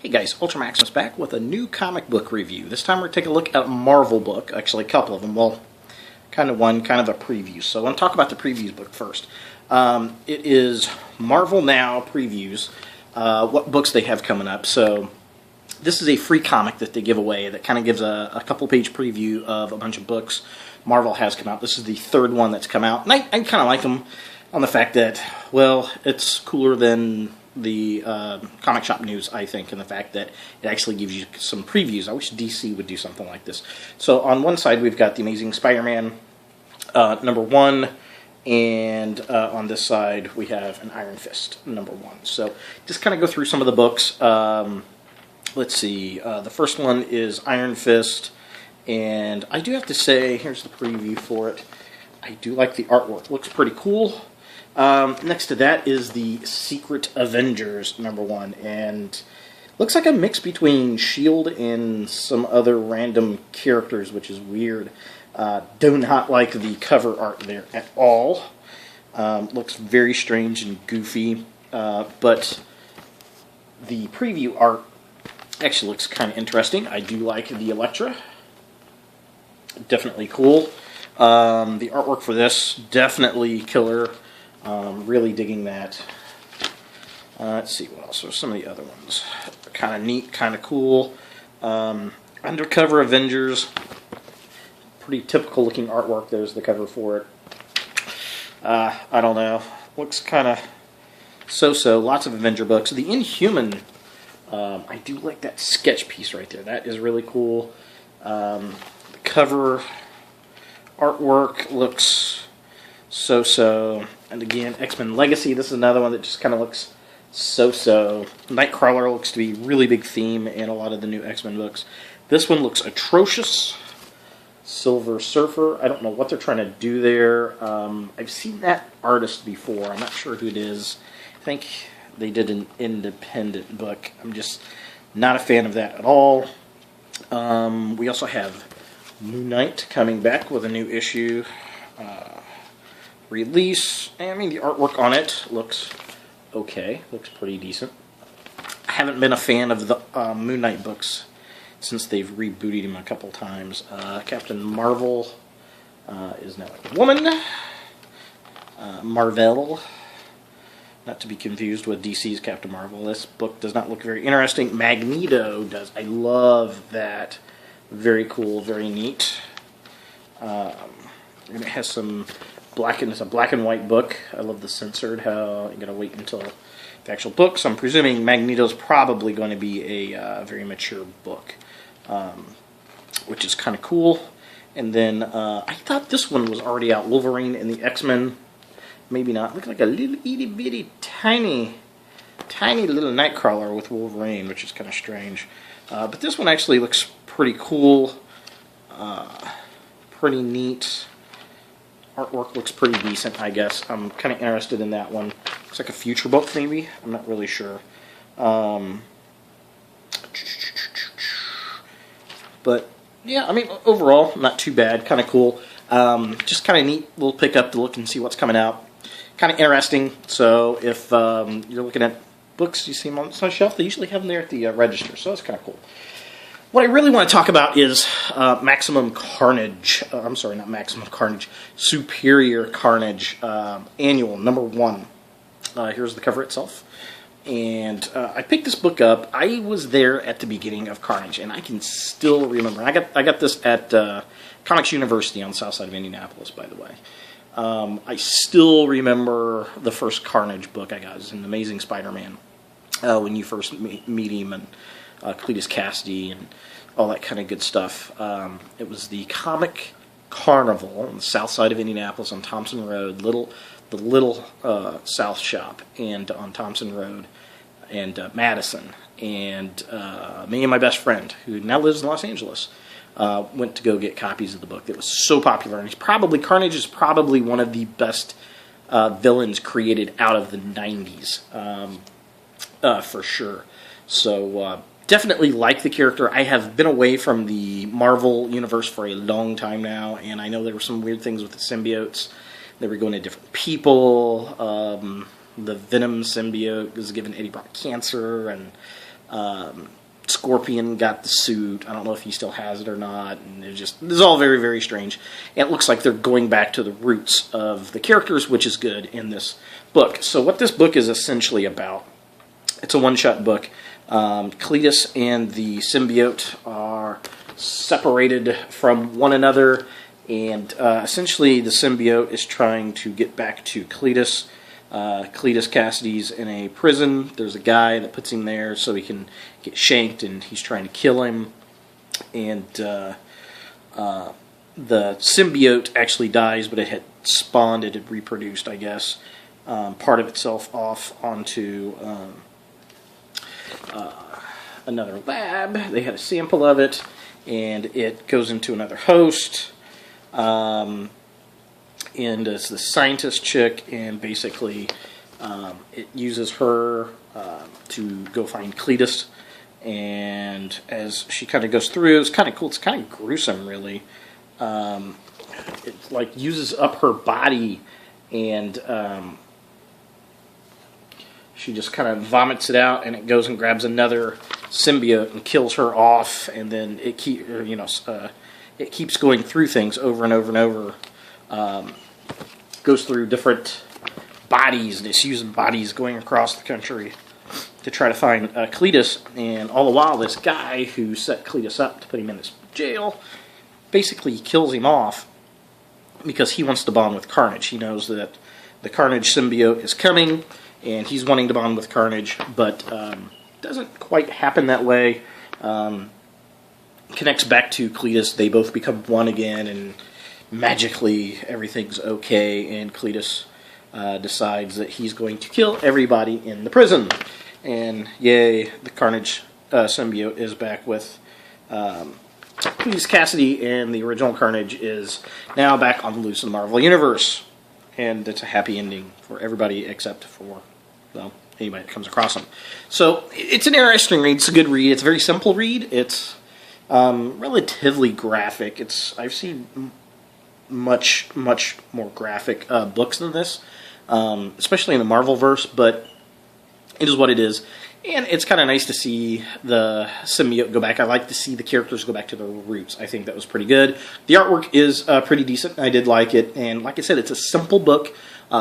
Hey guys, Ultramaximus back with a new comic book review. This time we're going to take a look at a Marvel book, actually a couple of them. Well, kind of one, kind of a preview. So I want to talk about the previews book first. It is Marvel Now previews, what books they have coming up. So this is a free comic that they give away that kind of gives a couple-page preview of a bunch of books Marvel has come out. This is the third one that's come out. And I kind of like them on the fact that, well, it's cooler than the comic shop news, I think, and the fact that it actually gives you some previews. I wish DC would do something like this. So on one side we've got the Amazing Spider-Man #1, and on this side we have an Iron Fist #1. So just kind of go through some of the books. Let's see. The first one is Iron Fist, and I do have to say, here's the preview for it. I do like the artwork. Looks pretty cool. Next to that is the Secret Avengers #1, and looks like a mix between S.H.I.E.L.D. and some other random characters, which is weird. Do not like the cover art there at all. Looks very strange and goofy, but the preview art actually looks kind of interesting. I do like the Elektra. Definitely cool. The artwork for this, definitely killer. Really digging that. Let's see what else. There's some of the other ones. Kind of neat, kind of cool. Undercover Avengers. Pretty typical looking artwork. There's the cover for it. I don't know. Looks kind of so-so. Lots of Avenger books. The Inhuman. I do like that sketch piece right there. That is really cool. The cover artwork looks so-so. And again, X-Men Legacy, this is another one that just kind of looks so-so. Nightcrawler looks to be a really big theme in a lot of the new X-Men books. This one looks atrocious. Silver Surfer, I don't know what they're trying to do there. I've seen that artist before. I'm not sure who it is. I think they did an independent book. I'm just not a fan of that at all. We also have Moon Knight coming back with a new issue. Release. I mean, the artwork on it looks okay. Looks pretty decent. I haven't been a fan of the Moon Knight books since they've rebooted him a couple times. Captain Marvel is now a woman. Marvel. Not to be confused with DC's Captain Marvel. This book does not look very interesting. Magneto does. I love that. Very cool, very neat. And it has some it's a black and white book. I love the censored, how you gotta wait until the actual book. So I'm presuming Magneto's probably going to be a very mature book, which is kind of cool. And then I thought this one was already out. Wolverine and the X-Men. Maybe not. Looks like a little itty bitty tiny little Nightcrawler with Wolverine, which is kind of strange. But this one actually looks pretty cool. Pretty neat. Artwork looks pretty decent, I guess. I'm kind of interested in that one. Looks like a future book, maybe? I'm not really sure. But, yeah, I mean, overall, not too bad. Kind of cool. Just kind of neat. We'll pick up the look and see what's coming out. Kind of interesting. So, if you're looking at books, you see them on the shelf, they usually have them there at the register. So, that's kind of cool. What I really want to talk about is Maximum Carnage. I'm sorry, not Maximum Carnage. Superior Carnage Annual #1. Here's the cover itself. And I picked this book up. I was there at the beginning of Carnage, and I can still remember. I got this at Comics University on the south side of Indianapolis, by the way. I still remember the first Carnage book I got. It was an Amazing Spider-Man. When you first meet him, and Cletus Cassidy and all that kind of good stuff. It was the Comic Carnival on the south side of Indianapolis on Thompson Road, the little South Shop, and on Thompson Road and Madison. And me and my best friend, who now lives in Los Angeles, went to go get copies of the book. It was so popular, and Carnage is probably one of the best villains created out of the 90s, for sure. So definitely like the character. I have been away from the Marvel universe for a long time now, and I know there were some weird things with the symbiotes. They were going to different people. The Venom symbiote was giving Eddie Brock cancer, and Scorpion got the suit. I don't know if he still has it or not. And it's all very, very strange. And it looks like they're going back to the roots of the characters, which is good in this book. So what this book is essentially about, it's a one-shot book. Cletus and the symbiote are separated from one another, and essentially the symbiote is trying to get back to Cletus. Cletus Cassidy's in a prison. There's a guy that puts him there so he can get shanked, and he's trying to kill him. And the symbiote actually dies, but it had spawned, it had reproduced, I guess, part of itself off onto another lab. They had a sample of it, and it goes into another host. And it's the scientist chick, and basically it uses her to go find Cletus. And as she kind of goes through, it's kind of cool. It's kind of gruesome, really. It like uses up her body, and she just kind of vomits it out, and it goes and grabs another symbiote and kills her off. And then it it keeps going through things over and over and over. Goes through different bodies, and it's using bodies going across the country to try to find Cletus. And all the while, this guy who set Cletus up to put him in this jail basically kills him off because he wants to bond with Carnage. He knows that the Carnage symbiote is coming, and he's wanting to bond with Carnage, but doesn't quite happen that way. Connects back to Cletus. They both become one again, and magically everything's okay, and Cletus decides that he's going to kill everybody in the prison. And yay, the Carnage symbiote is back with Cletus Cassidy, and the original Carnage is now back on the loose in the Marvel Universe. And it's a happy ending for everybody except for, well, anybody that comes across them. So it's an interesting read. It's a good read. It's a very simple read. It's relatively graphic. I've seen much more graphic books than this, especially in the Marvelverse, but it is what it is. And it's kind of nice to see the symbiote go back. I like to see the characters go back to their roots. I think that was pretty good. The artwork is pretty decent. I did like it. And like I said, it's a simple book,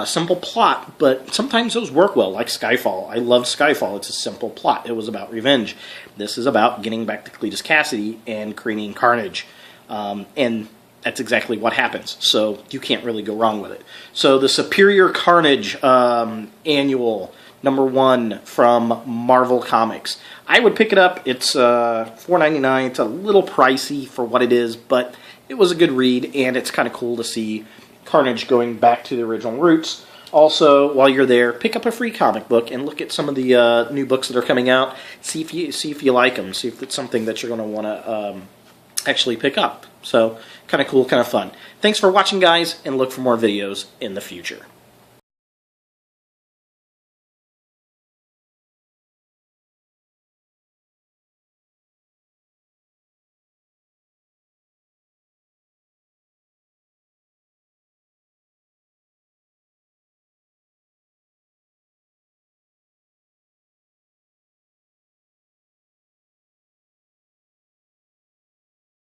simple plot, but sometimes those work well, like Skyfall. I love Skyfall. It's a simple plot. It was about revenge. This is about getting back to Cletus Cassidy and creating Carnage. And that's exactly what happens. So you can't really go wrong with it. So the Superior Carnage annual #1 from Marvel Comics. I would pick it up. It's $4.99. It's a little pricey for what it is, but it was a good read, and it's kind of cool to see Carnage going back to the original roots. Also, while you're there, pick up a free comic book and look at some of the new books that are coming out. See if you like them. See if it's something that you're going to want to actually pick up. So, kind of cool, kind of fun. Thanks for watching, guys, and look for more videos in the future.